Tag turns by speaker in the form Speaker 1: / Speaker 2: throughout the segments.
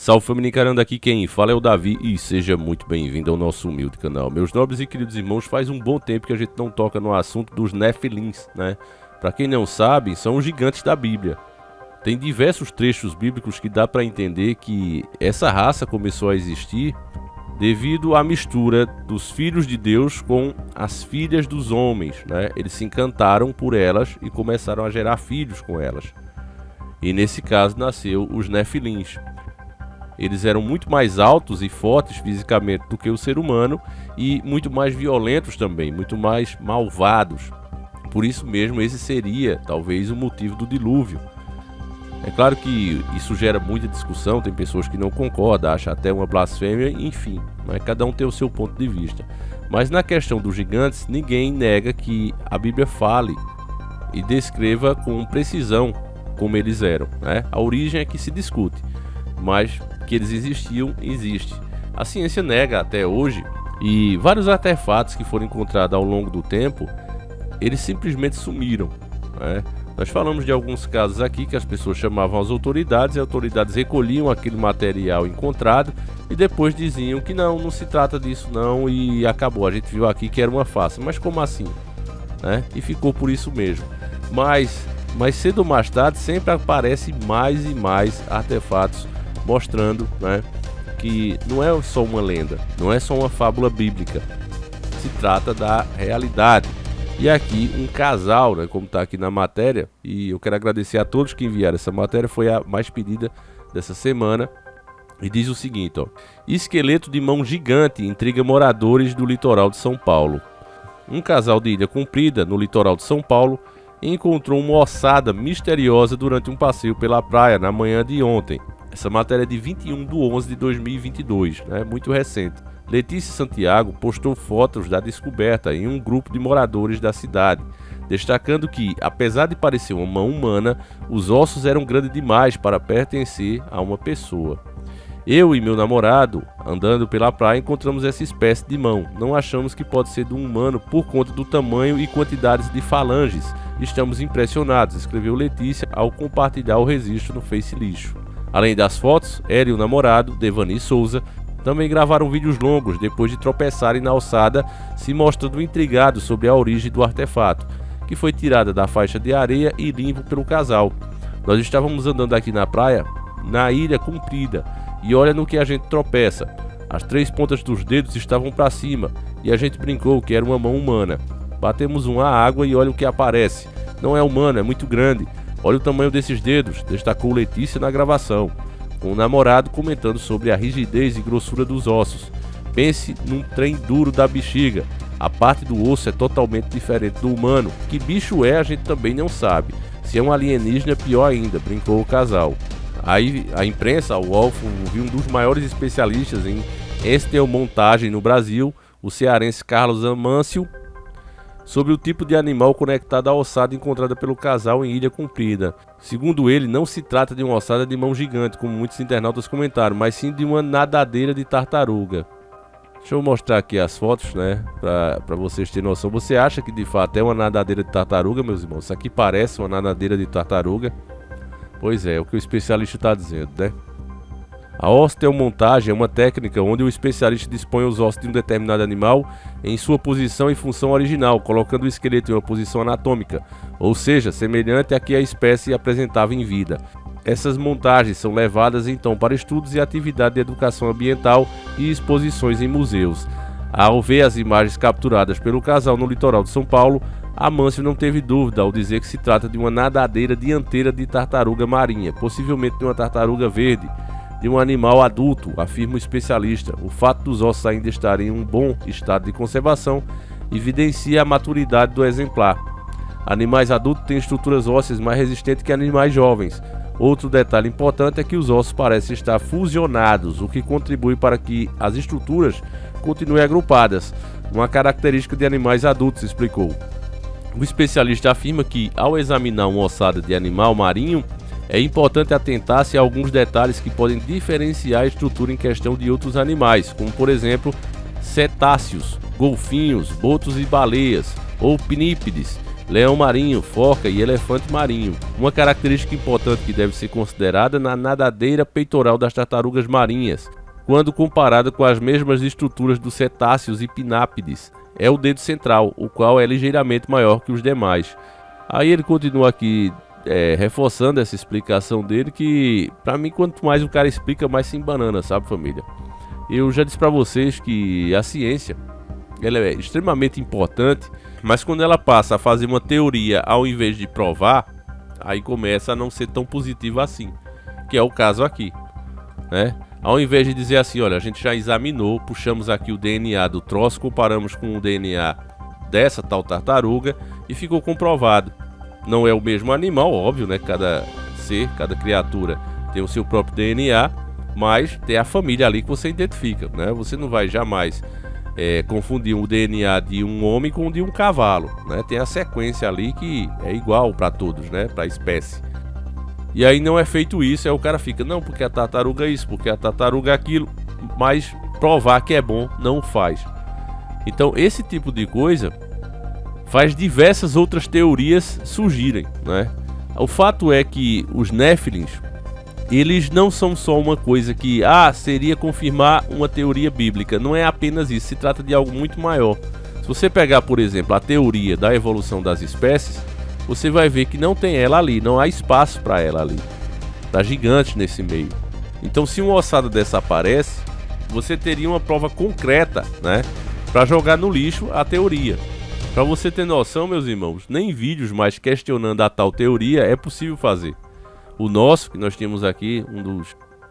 Speaker 1: Salve família encarando, aqui quem fala é o Davi e seja muito bem-vindo ao nosso humilde canal. Meus nobres e queridos irmãos, faz um bom tempo que a gente não toca no assunto dos Nefilins, né? Pra quem não sabe, são os gigantes da Bíblia. Tem diversos trechos bíblicos que dá para entender que essa raça começou a existir devido à mistura dos filhos de Deus com as filhas dos homens, né? Eles se encantaram por elas e começaram a gerar filhos com elas. E nesse caso nasceu os Nefilins. Eles eram muito mais altos e fortes fisicamente do que o ser humano e muito mais violentos também, muito mais malvados. Por isso mesmo, esse seria talvez o motivo do dilúvio. É claro que isso gera muita discussão, tem pessoas que não concordam, acham até uma blasfêmia, enfim, mas cada um tem o seu ponto de vista. Mas na questão dos gigantes, ninguém nega que a Bíblia fale e descreva com precisão como eles eram, né? A origem é que se discute, mas que eles existiam, existe. A ciência nega até hoje, e vários artefatos que foram encontrados ao longo do tempo, eles simplesmente sumiram, né? Nós falamos de alguns casos aqui que as pessoas chamavam as autoridades, e as autoridades recolhiam aquele material encontrado e depois diziam que não se trata disso não, e acabou. A gente viu aqui que era uma farsa, mas como assim, né? E ficou por isso mesmo. Mas cedo ou mais tarde sempre aparece mais e mais artefatos mostrando, né, que não é só uma lenda, não é só uma fábula bíblica, se trata da realidade. E aqui um casal, né, como está aqui na matéria, e eu quero agradecer a todos que enviaram essa matéria, foi a mais pedida dessa semana, e diz o seguinte, ó: esqueleto de mão gigante intriga moradores do litoral de São Paulo. Um casal de Ilha Comprida, no litoral de São Paulo, encontrou uma ossada misteriosa durante um passeio pela praia na manhã de ontem. Essa matéria é de 21/11/2022, né? Muito recente. Letícia Santiago postou fotos da descoberta em um grupo de moradores da cidade, destacando que, apesar de parecer uma mão humana, os ossos eram grandes demais para pertencer a uma pessoa. Eu e meu namorado, andando pela praia, encontramos essa espécie de mão. Não achamos que pode ser de um humano por conta do tamanho e quantidades de falanges. Estamos impressionados, escreveu Letícia ao compartilhar o registro no Face Lixo. Além das fotos, ela e o namorado, Devani Souza, também gravaram vídeos longos depois de tropeçarem na ossada, se mostrando intrigados sobre a origem do artefato, que foi tirada da faixa de areia e limpo pelo casal. Nós estávamos andando aqui na praia, na Ilha Comprida, e olha no que a gente tropeça. As 3 pontas dos dedos estavam para cima, e a gente brincou que era uma mão humana. Batemos à água e olha o que aparece. Não é humano, é muito grande. Olha o tamanho desses dedos, destacou Letícia na gravação, com o namorado comentando sobre a rigidez e grossura dos ossos. Pense num trem duro da bexiga. A parte do osso é totalmente diferente do humano. Que bicho é, a gente também não sabe. Se é um alienígena, pior ainda, brincou o casal. Aí a imprensa, o UOL, viu um dos maiores especialistas em esteomontagem no Brasil, o cearense Carlos Amâncio, sobre o tipo de animal conectado à ossada encontrada pelo casal em Ilha Comprida. Segundo ele, não se trata de uma ossada de mão gigante, como muitos internautas comentaram, mas sim de uma nadadeira de tartaruga. Deixa eu mostrar aqui as fotos, né, para vocês terem noção. Você acha que de fato é uma nadadeira de tartaruga, meus irmãos? Isso aqui parece uma nadadeira de tartaruga? Pois é o que o especialista está dizendo, né? A osteomontagem é uma técnica onde o especialista dispõe os ossos de um determinado animal em sua posição e função original, colocando o esqueleto em uma posição anatômica, ou seja, semelhante à que a espécie apresentava em vida. Essas montagens são levadas então para estudos e atividade de educação ambiental e exposições em museus. Ao ver as imagens capturadas pelo casal no litoral de São Paulo, Amâncio não teve dúvida ao dizer que se trata de uma nadadeira dianteira de tartaruga marinha, possivelmente de uma tartaruga verde, de um animal adulto, afirma o especialista. O fato dos ossos ainda estarem em um bom estado de conservação evidencia a maturidade do exemplar. Animais adultos têm estruturas ósseas mais resistentes que animais jovens. Outro detalhe importante é que os ossos parecem estar fusionados, o que contribui para que as estruturas continuem agrupadas, uma característica de animais adultos, explicou. O especialista afirma que, ao examinar uma ossada de animal marinho, é importante atentar-se a alguns detalhes que podem diferenciar a estrutura em questão de outros animais, como por exemplo cetáceos, golfinhos, botos e baleias, ou pinípedes, leão marinho, foca e elefante marinho. Uma característica importante que deve ser considerada na nadadeira peitoral das tartarugas marinhas, quando comparada com as mesmas estruturas dos cetáceos e pinápides, é o dedo central, o qual é ligeiramente maior que os demais. Aí ele continua aqui reforçando essa explicação dele, que pra mim quanto mais o cara explica, mais se embanana, sabe, família? Eu já disse pra vocês que a ciência ela é extremamente importante, mas quando ela passa a fazer uma teoria ao invés de provar, aí começa a não ser tão positiva assim, que é o caso aqui, né? Ao invés de dizer assim, olha, a gente já examinou, puxamos aqui o DNA do troço, comparamos com o DNA dessa tal tartaruga e ficou comprovado. Não é o mesmo animal, óbvio, né? Cada ser, cada criatura tem o seu próprio DNA, mas tem a família ali que você identifica, né? Você não vai jamais confundir o DNA de um homem com o de um cavalo, né? Tem a sequência ali que é igual para todos, né? Para a espécie. E aí não é feito isso, aí o cara fica, não, porque a tartaruga é isso, porque a tartaruga é aquilo, mas provar que é bom não faz. Então esse tipo de coisa faz diversas outras teorias surgirem, né? O fato é que os Néfilins, eles não são só uma coisa que, seria confirmar uma teoria bíblica. Não é apenas isso, se trata de algo muito maior. Se você pegar, por exemplo, a teoria da evolução das espécies, você vai ver que não tem ela ali, não há espaço para ela ali. Tá gigante nesse meio. Então, se uma ossada dessa aparece, você teria uma prova concreta, né, para jogar no lixo a teoria. Para você ter noção, meus irmãos, nem vídeos mais questionando a tal teoria é possível fazer. O nosso, que nós temos aqui,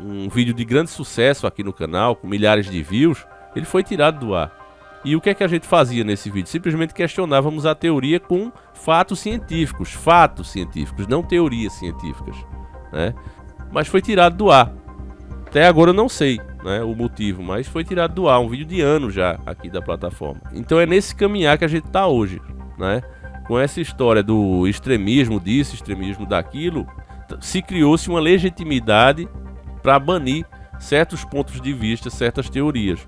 Speaker 1: um vídeo de grande sucesso aqui no canal, com milhares de views, ele foi tirado do ar. E o que é que a gente fazia nesse vídeo? Simplesmente questionávamos a teoria com fatos científicos, não teorias científicas, né? Mas foi tirado do ar. Até agora eu não sei, né, o motivo, mas foi tirado do ar, um vídeo de anos já aqui da plataforma. Então é nesse caminhar que a gente está hoje, né? Com essa história do extremismo disso, extremismo daquilo, se criou-se uma legitimidade para banir certos pontos de vista, certas teorias.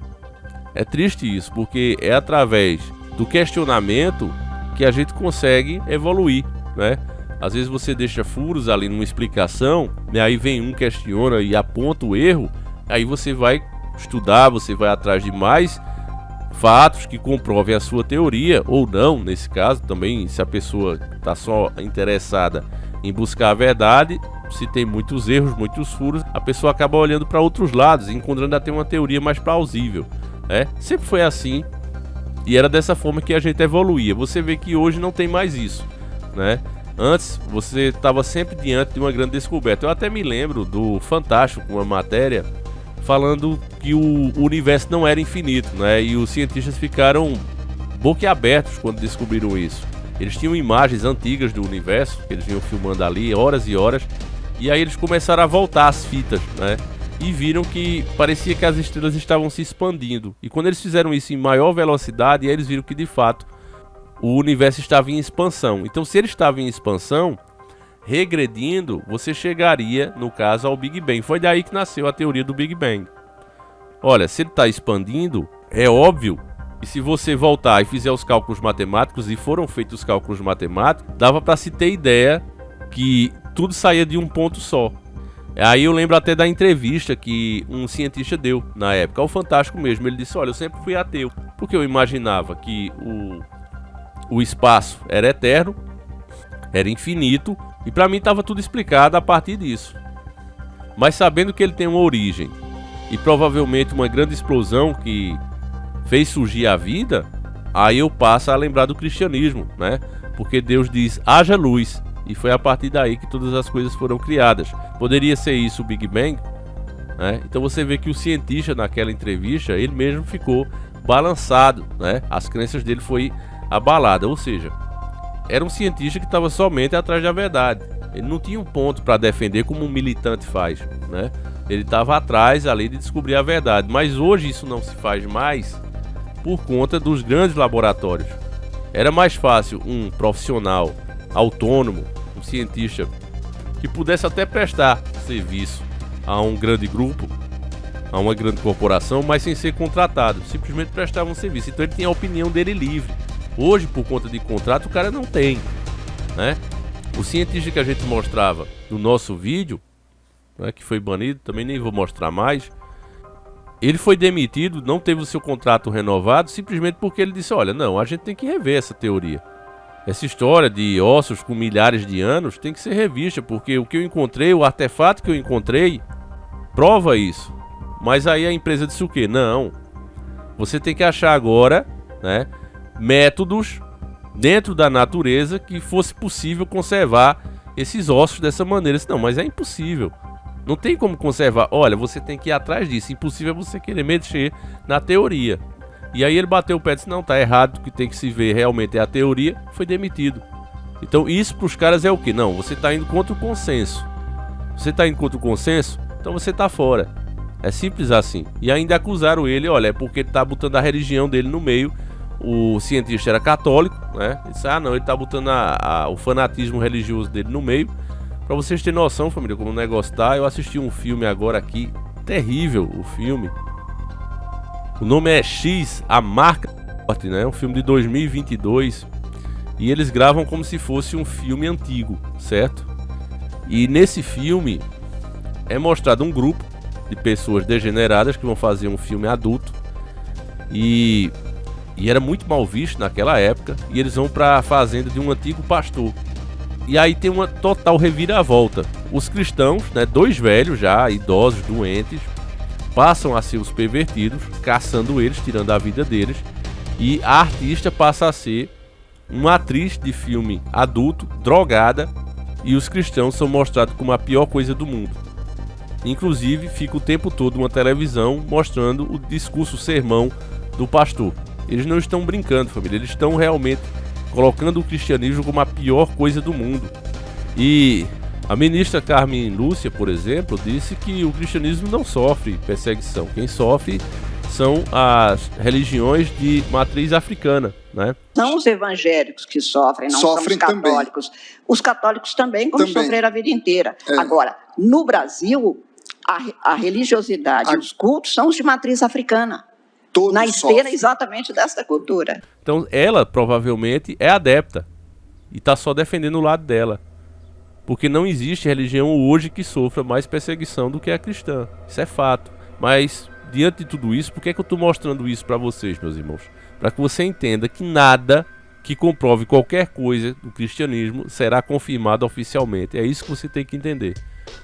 Speaker 1: É triste isso, porque é através do questionamento que a gente consegue evoluir, né? Às vezes você deixa furos ali numa explicação, e aí vem um, questiona e aponta o erro, aí você vai estudar, você vai atrás de mais fatos que comprovem a sua teoria, ou não, nesse caso também, se a pessoa está só interessada em buscar a verdade, se tem muitos erros, muitos furos, a pessoa acaba olhando para outros lados, encontrando até uma teoria mais plausível, né? Sempre foi assim, e era dessa forma que a gente evoluía. Você vê que hoje não tem mais isso, né? Antes, você estava sempre diante de uma grande descoberta. Eu até me lembro do Fantástico, uma matéria falando que o universo não era infinito, né? E os cientistas ficaram boquiabertos quando descobriram isso. Eles tinham imagens antigas do universo, que eles vinham filmando ali horas e horas, e aí eles começaram a voltar as fitas, né? E viram que parecia que as estrelas estavam se expandindo. E quando eles fizeram isso em maior velocidade, aí eles viram que de fato o universo estava em expansão. Então, se ele estava em expansão, regredindo, você chegaria, no caso, ao Big Bang. Foi daí que nasceu a teoria do Big Bang. Olha, se ele está expandindo, é óbvio. E se você voltar e fizer os cálculos matemáticos, e foram feitos os cálculos matemáticos, dava para se ter ideia que tudo saía de um ponto só. Aí eu lembro até da entrevista que um cientista deu na época, ao Fantástico mesmo. Ele disse, olha, eu sempre fui ateu, porque eu imaginava que o espaço era eterno, era infinito, e para mim estava tudo explicado a partir disso. Mas sabendo que ele tem uma origem, e provavelmente uma grande explosão que fez surgir a vida, aí eu passo a lembrar do cristianismo, né? Porque Deus diz, haja luz, e foi a partir daí que todas as coisas foram criadas. Poderia ser isso o Big Bang, né? Então você vê que o cientista naquela entrevista, ele mesmo ficou balançado, né? As crenças dele foi abalada, ou seja, era um cientista que estava somente atrás da verdade. Ele não tinha um ponto para defender como um militante faz, né? Ele estava atrás ali de descobrir a verdade. Mas hoje isso não se faz mais por conta dos grandes laboratórios. Era mais fácil um profissional autônomo, um cientista que pudesse até prestar serviço a um grande grupo, a uma grande corporação, mas sem ser contratado, simplesmente prestava um serviço. Então ele tinha a opinião dele livre, Hoje, por conta de contrato, o cara não tem, né? O cientista que a gente mostrava no nosso vídeo, né, que foi banido, também nem vou mostrar mais, ele foi demitido, não teve o seu contrato renovado, simplesmente porque ele disse, olha, não, a gente tem que rever essa teoria. Essa história de ossos com milhares de anos tem que ser revista, porque o que eu encontrei, o artefato que eu encontrei, prova isso. Mas aí a empresa disse o quê? Não, você tem que achar agora, né, métodos dentro da natureza que fosse possível conservar esses ossos dessa maneira. Não, mas é impossível. Não tem como conservar. Olha, você tem que ir atrás disso. Impossível você querer mexer na teoria. E aí ele bateu o pé e disse, não, tá errado, o que tem que se ver realmente é a teoria. Foi demitido. Então isso pros caras é o quê? Não, você tá indo contra o consenso. Você tá indo contra o consenso, então você tá fora. É simples assim. E ainda acusaram ele, olha, é porque ele tá botando a religião dele no meio. O cientista era católico, né? Ele disse, ah não, ele tá botando o fanatismo religioso dele no meio. Pra vocês terem noção, família, como o negócio tá, eu assisti um filme agora aqui, terrível o filme. O nome é X, A Marca da Morte, né? É um filme de 2022. E eles gravam como se fosse um filme antigo, certo? E nesse filme é mostrado um grupo de pessoas degeneradas que vão fazer um filme adulto. E era muito mal visto naquela época. E eles vão para a fazenda de um antigo pastor. E aí tem uma total reviravolta. Os cristãos, né, dois velhos já, idosos, doentes, passam a ser os pervertidos, caçando eles, tirando a vida deles. E a artista passa a ser uma atriz de filme adulto, drogada. E os cristãos são mostrados como a pior coisa do mundo. Inclusive, fica o tempo todo uma televisão mostrando o discurso, o sermão do pastor. Eles não estão brincando, família. Eles estão realmente colocando o cristianismo como a pior coisa do mundo. E a ministra Carmen Lúcia, por exemplo, disse que o cristianismo não sofre perseguição. Quem sofre são as religiões de matriz africana, né?
Speaker 2: São os evangélicos que sofrem, não são os católicos. Também. Os católicos também, como sofreram a vida inteira. Agora, no Brasil, a religiosidade e os cultos são os de matriz africana. Todos na esteira exatamente dessa cultura.
Speaker 1: Então ela provavelmente é adepta e está só defendendo o lado dela. Porque não existe religião hoje que sofra mais perseguição do que a cristã. Isso é fato. Mas diante de tudo isso, por que é que eu estou mostrando isso para vocês, meus irmãos? Para que você entenda que nada que comprove qualquer coisa do cristianismo será confirmado oficialmente. É isso que você tem que entender.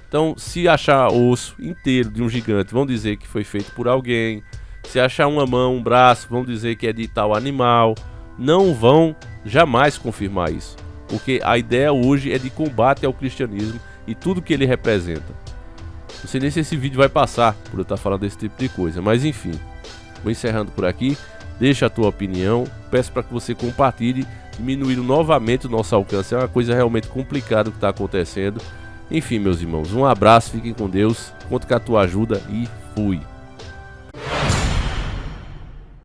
Speaker 1: Então, se achar osso inteiro de um gigante, vão dizer que foi feito por alguém. Se achar uma mão, um braço, vão dizer que é de tal animal. Não vão jamais confirmar isso. Porque a ideia hoje é de combate ao cristianismo e tudo que ele representa. Não sei nem se esse vídeo vai passar por eu estar falando desse tipo de coisa. Mas enfim, vou encerrando por aqui. Deixa a tua opinião. Peço para que você compartilhe, diminuindo novamente o nosso alcance. É uma coisa realmente complicada o que está acontecendo. Enfim, meus irmãos, um abraço, fiquem com Deus. Conto com a tua ajuda e fui.